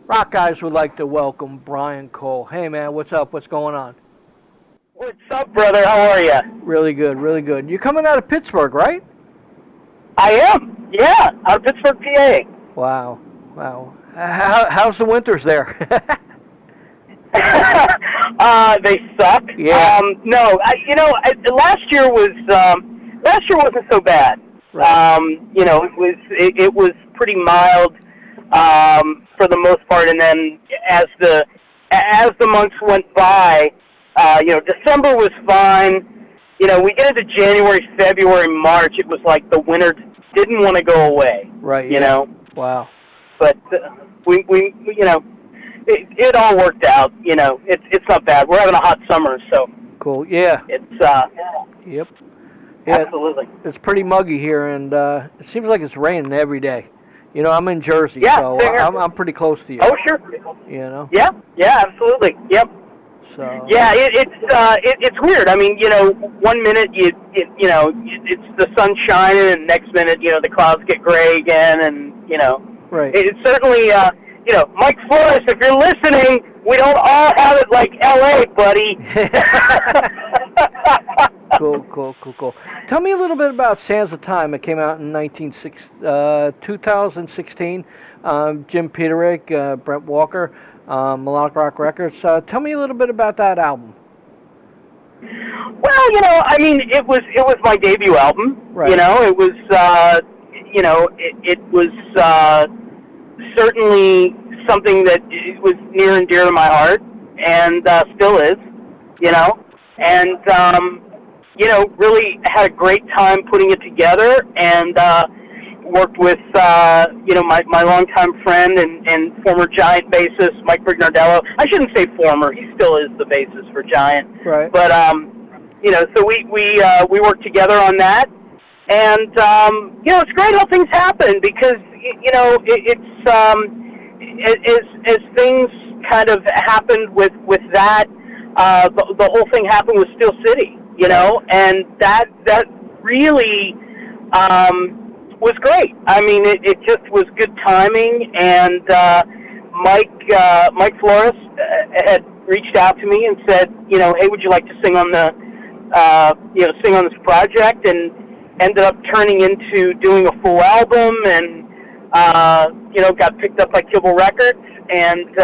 RockEyez would like to welcome Bryan Cole. Hey, man, what's up? What's going on? What's up, brother? How are you? Really good, really good. You're coming out of Pittsburg, right? I am. Yeah, out of Pittsburg, PA. Wow, wow. How's the winters there? They suck. Yeah. No, last year wasn't so bad. Right. It was pretty mild for the most part, and then as the months went by, December was fine. We get into January, February, March. It was like the winter didn't want to go away. Right. You know. Wow. But it all worked out. It's not bad. We're having a hot summer, so. Cool. Yeah. It's Yep. Yeah, absolutely. It's pretty muggy here, and it seems like it's raining every day. I'm in Jersey, Yeah, so I'm pretty close to you. Oh, sure. Yeah, absolutely. Yep. So. Yeah, it's weird. I mean, 1 minute it's the sun shining, and next minute, the clouds get gray again, and Right. It's certainly Mike Flores, if you're listening, we don't all have it like L.A., buddy. Cool. Tell me a little bit about Sands of Time. It came out in 2016. Jim Peterik, Brent Walker, Melodic Rock Records. Tell me a little bit about that album. Well, it was my debut album. Right. It was, it was certainly something that was near and dear to my heart, and still is. And really had a great time putting it together, and worked with my longtime friend and former Giant bassist Mike Brignardello. I shouldn't say former; he still is the bassist for Giant. Right. But so we worked together on that, and it's great how things happen because as things kind of happened with that. The whole thing happened with SteelCity, and that really was great. I mean, it just was good timing, and Mike Flores had reached out to me and said, hey, would you like to sing on sing on this project, and ended up turning into doing a full album, and got picked up by Kibble Records, and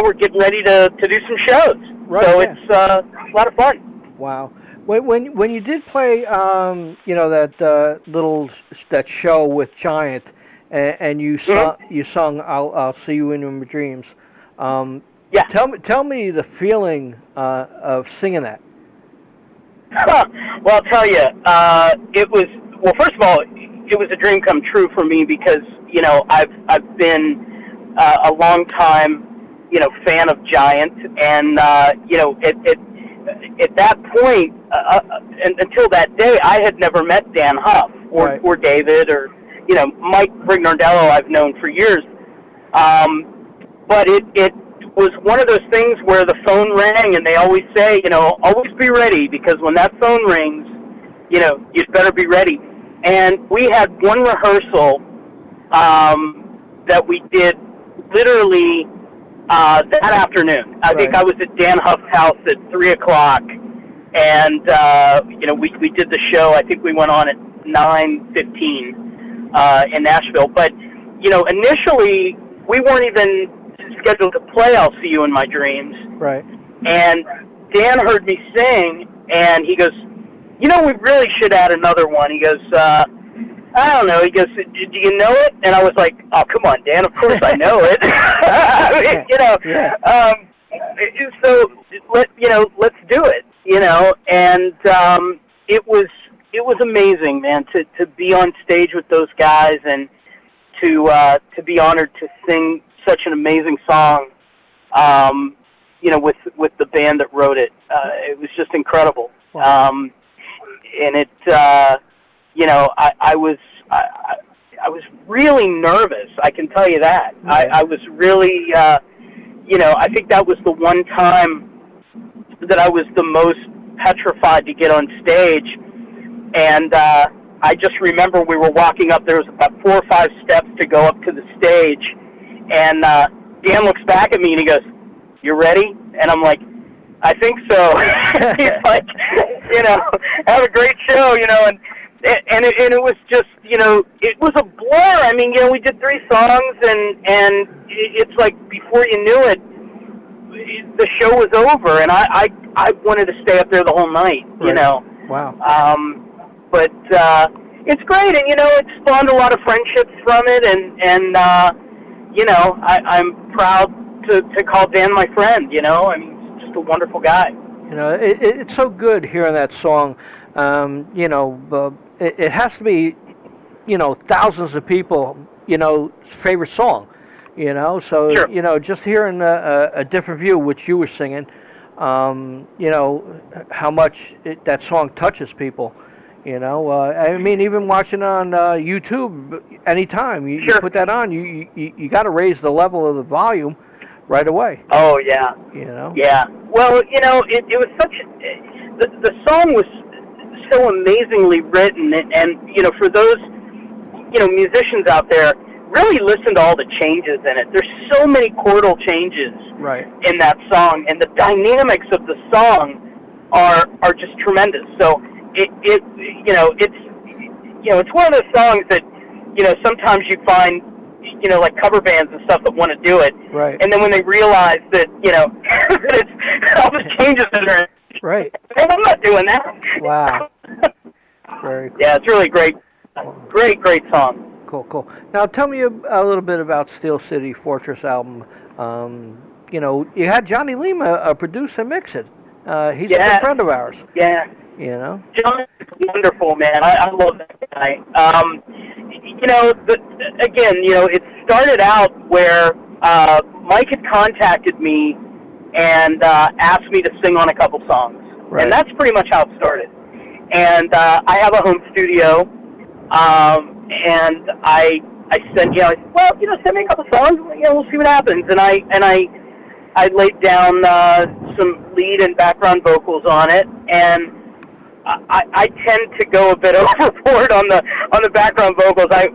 we're getting ready to do some shows. Right, so yeah. It's a lot of fun. Wow. When you did play, that show with Giant, and you sung "I'll See You in My Dreams." Yeah. Tell me the feeling of singing that. Well, I'll tell you, it was, first of all, it was a dream come true for me because I've been a long time fan of Giant, and at that point, and until that day, I had never met Dan Huff or David or Mike Brignardello. I've known for years, but it was one of those things where the phone rang, and they always say, always be ready, because when that phone rings, you'd better be ready. And we had one rehearsal that we did literally that afternoon. I think I was at Dan Huff's house at 3:00, and we did the show. I think we went on at 9:15 in Nashville. But initially we weren't even scheduled to play "I'll See You in My Dreams." Right. And Dan heard me sing, and he goes, we really should add another one. He goes, I don't know. He goes, do you know it? And I was like, oh, come on, Dan. Of course I know it. So let's do it. And it was amazing, man, to be on stage with those guys, and to be honored to sing such an amazing song. With the band that wrote it. It was just incredible. Wow. And it, I was really nervous. I can tell you that. Right. I was really, I think that was the one time that I was the most petrified to get on stage. And I just remember we were walking up. There was about 4 or 5 steps to go up to the stage, And Dan looks back at me and he goes, "You ready?" And I'm like, "I think so." He's like, "Have a great show," and it was just, it was a blur. I mean, we did 3 songs, and it's like before you knew it, the show was over, and I wanted to stay up there the whole night, Wow. But it's great, and it spawned a lot of friendships from it, and I'm proud to call Dan my friend. I mean, he's just a wonderful guy. It's so good hearing that song. It has to be, thousands of people, favorite song. So Sure. just hearing a different view, which you were singing, how much that song touches people. I mean, even watching on YouTube, anytime you Sure. put that on, you got to raise the level of the volume right away. Oh yeah. Yeah. Well, it was such. The song was so amazingly written, and for those musicians out there, really listen to all the changes in it. There's so many chordal changes in that song, and the dynamics of the song are just tremendous. So it's one of those songs that sometimes you find like cover bands and stuff that want to do it, and then when they realize that that it's all the changes that are I'm not doing that. Wow. Very cool. Yeah, it's really great song. Cool. Now tell me a little bit about SteelCity Fortress Album. You had Johnny Lima produce and mix it. He's a good friend of ours. Yeah. Johnny's wonderful, man. I love that guy. Again, it started out where Mike had contacted me and asked me to sing on a couple songs. And that's pretty much how it started. And I have a home studio, and I said, send me a couple songs, we'll see what happens. And I laid down some lead and background vocals on it, and I tend to go a bit overboard on the background vocals. I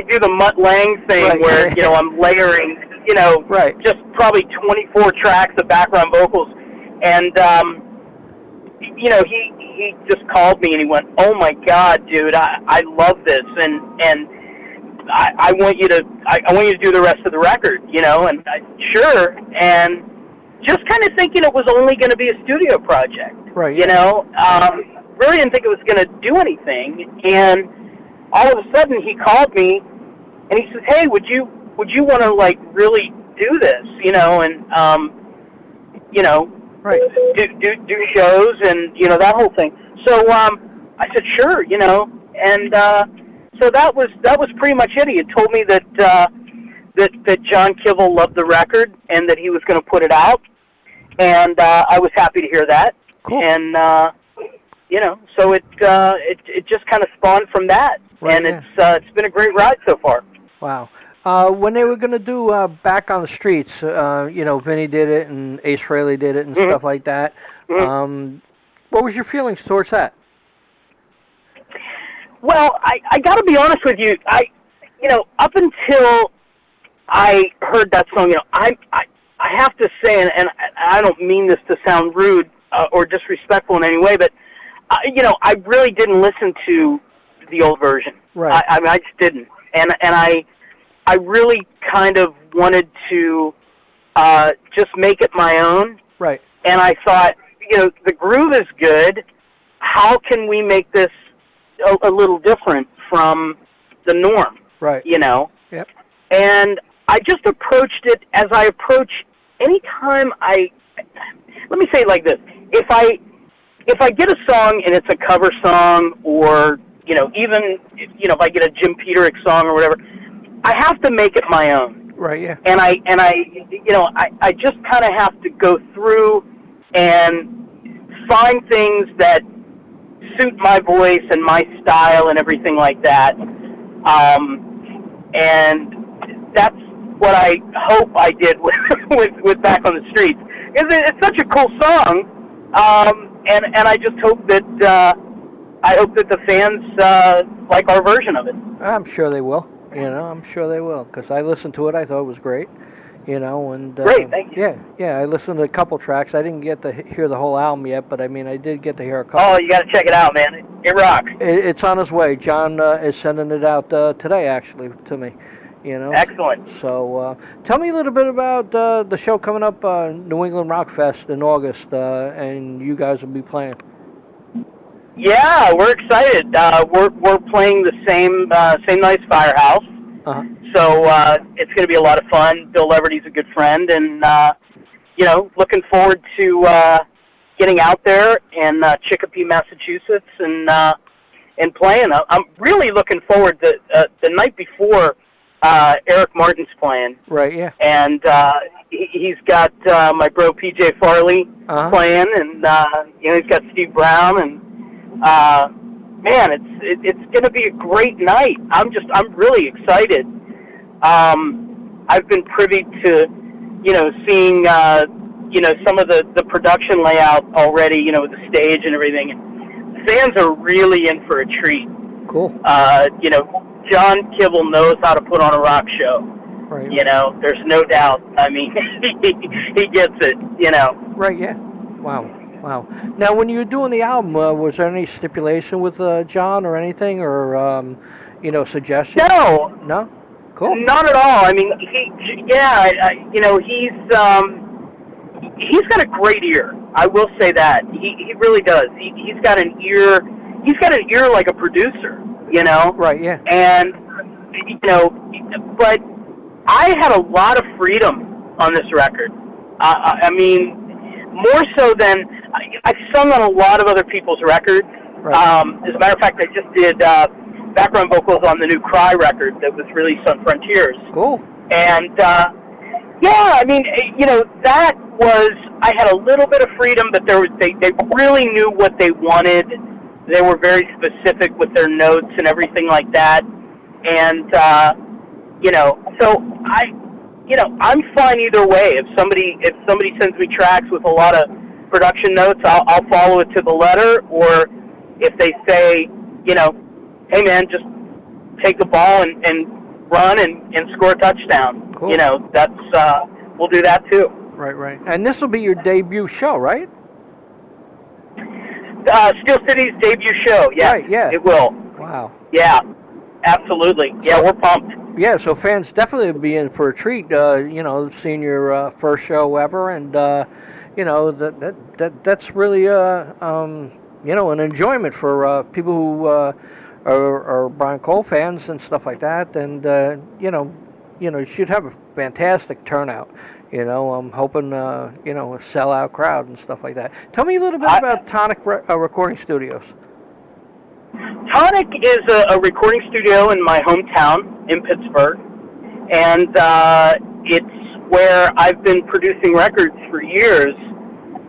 do the Mutt Lange thing where I'm layering just probably 24 tracks of background vocals, and he just called me and he went, "Oh my God, dude, I love this, and I want you to do the rest of the record," and sure, and just kind of thinking it was only going to be a studio project, really didn't think it was going to do anything, and all of a sudden he called me and he says, "Hey, would you want to like really do this, and do shows and that whole thing?" So I said, "Sure," and so that was pretty much it. He had told me that John Kivel loved the record and that he was going to put it out, and I was happy to hear that. Cool. And so it just kind of spawned from that, and it's been a great ride so far. Wow. When they were going to do Back on the Streets, Vinnie did it and Ace Frehley did it and stuff like that. What was your feelings towards that? Well, I got to be honest with you. Up until I heard that song, I have to say, and I don't mean this to sound rude or disrespectful in any way, but I really didn't listen to the old version. Right. I mean, I just didn't, and I really kind of wanted to just make it my own. Right. And I thought, the groove is good. How can we make this a little different from the norm? Right. Yep. And I just approached it as I approach any time let me say it like this. If I get a song and it's a cover song, or, even, if I get a Jim Peterik song or whatever, I have to make it my own. Right, yeah. And I just kind of have to go through and find things that suit my voice and my style and everything like that. And that's what I hope I did with Back on the Streets. It's such a cool song, and I just hope that the fans like our version of it. I'm sure they will. You know, I'm sure they will, because I listened to it. I thought it was great. You know, and Great, thank you. yeah, I listened to a couple tracks. I didn't get to hear the whole album yet, but I mean, I did get to hear a couple. Oh, you got to check it out, man. It rocks. It's on its way. John is sending it out today, actually, to me. You know. Excellent. So, tell me a little bit about the show coming up, New England Rock Fest in August, and you guys will be playing. Yeah, we're excited. We're playing the same nice Firehouse. Uh-huh. So it's going to be a lot of fun. Bill Leverty's a good friend, and looking forward to getting out there in Chicopee, Massachusetts, and playing. I'm really looking forward to the night before. Eric Martin's playing. Right. Yeah. And he's got my bro PJ Frehley playing, and he's got Steve Brown, and man, it's going to be a great night. I'm really excited. I've been privy to, seeing, some of the production layout already, with the stage and everything. And fans are really in for a treat. Cool. John Kibble knows how to put on a rock show. Right. There's no doubt. I mean, he gets it, Right, yeah. Wow. Now, when you were doing the album, was there any stipulation with John or anything, or, suggestions? No. No? Cool. Not at all. I mean, he's got a great ear. I will say that. He really does. He's got an ear. He's got an ear like a producer, Right, yeah. And, but I had a lot of freedom on this record. I mean, more so than I've sung on a lot of other people's records. Right. As a matter of fact, I just did background vocals on the new Cry record that was released on Frontiers. Cool. And, I mean, that was, I had a little bit of freedom, but they really knew what they wanted. They were very specific with their notes and everything like that. And, so I'm fine either way. If somebody sends me tracks with a lot of production notes, I'll follow it to the letter. Or if they say, hey man, just take the ball and run and score a touchdown. Cool. That's we'll do that too. Right. And this will be your debut show, right? Steel City's debut show. Yeah. Right, yeah. It will. Wow. Yeah. Absolutely. Yeah, we're pumped. Yeah, so fans definitely will be in for a treat, seeing your first show ever, and, that's really, an enjoyment for people who are Bryan Cole fans and stuff like that, and, you should have a fantastic turnout. I'm hoping, a sellout crowd and stuff like that. Tell me a little bit about Tonic Recording Studios. Tonic is a recording studio in my hometown in Pittsburg, and it's where I've been producing records for years.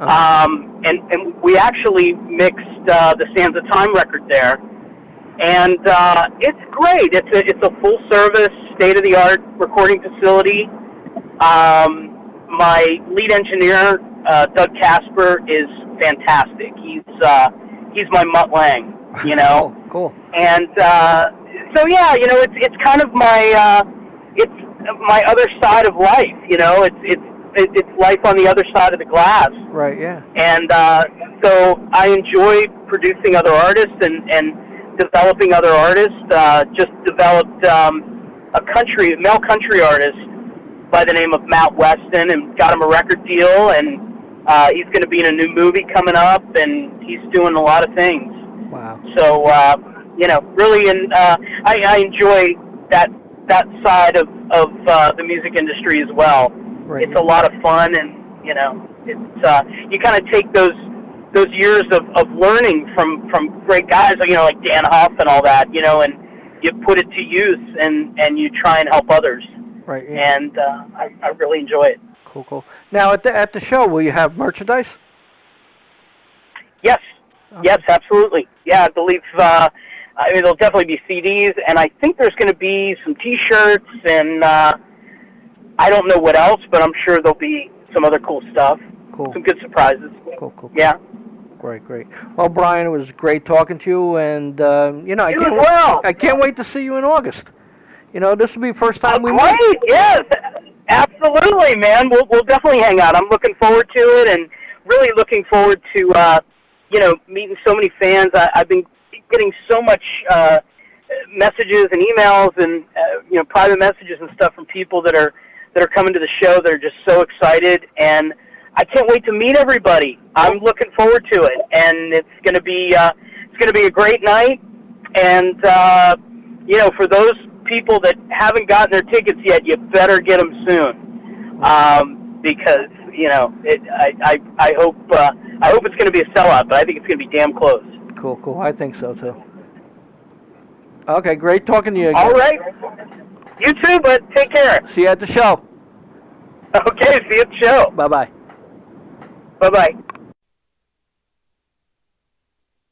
And we actually mixed the Sands of Time record there, and it's great. It's a full service, state of the art recording facility. My lead engineer, Doug Casper, is fantastic. He's my Mutt Lang. Cool. And so yeah, it's kind of my it's my other side of life. It's life on the other side of the glass. Right. Yeah. And so I enjoy producing other artists and developing other artists. Just developed a male country artist by the name of Matt Weston, and got him a record deal. And he's going to be in a new movie coming up, and he's doing a lot of things. Wow. So, really, I enjoy that side of the music industry as well. Right, it's a lot of fun, and, it's, you kind of take those years of learning from great guys, like Dan Huff and all that, and you put it to use, and you try and help others. Right, yeah. And I really enjoy it. Cool. Now, at the show, will you have merchandise? Yes. Yes, absolutely. Yeah, I believe there'll definitely be CDs, and I think there's going to be some T-shirts, and I don't know what else, but I'm sure there'll be some other cool stuff. Cool. Some good surprises. Cool. Yeah. Great. Well, Brian, it was great talking to you, and I can't wait to see you in August. You know, this will be the first time we meet. Great, yes, absolutely, man. We'll definitely hang out. I'm looking forward to it, and really looking forward to meeting so many fans. I've been getting so much messages and emails and private messages and stuff from people that are coming to the show that are just so excited, and I can't wait to meet everybody. I'm looking forward to it, and it's going to be a great night. And for those people that haven't gotten their tickets yet, you better get them soon, because I hope it's going to be a sellout, but I think it's going to be damn close. Cool. I think so too. Okay, great talking to you again. All right. You too, but take care. See you at the show. Okay, see you at the show. Bye-bye. Bye-bye.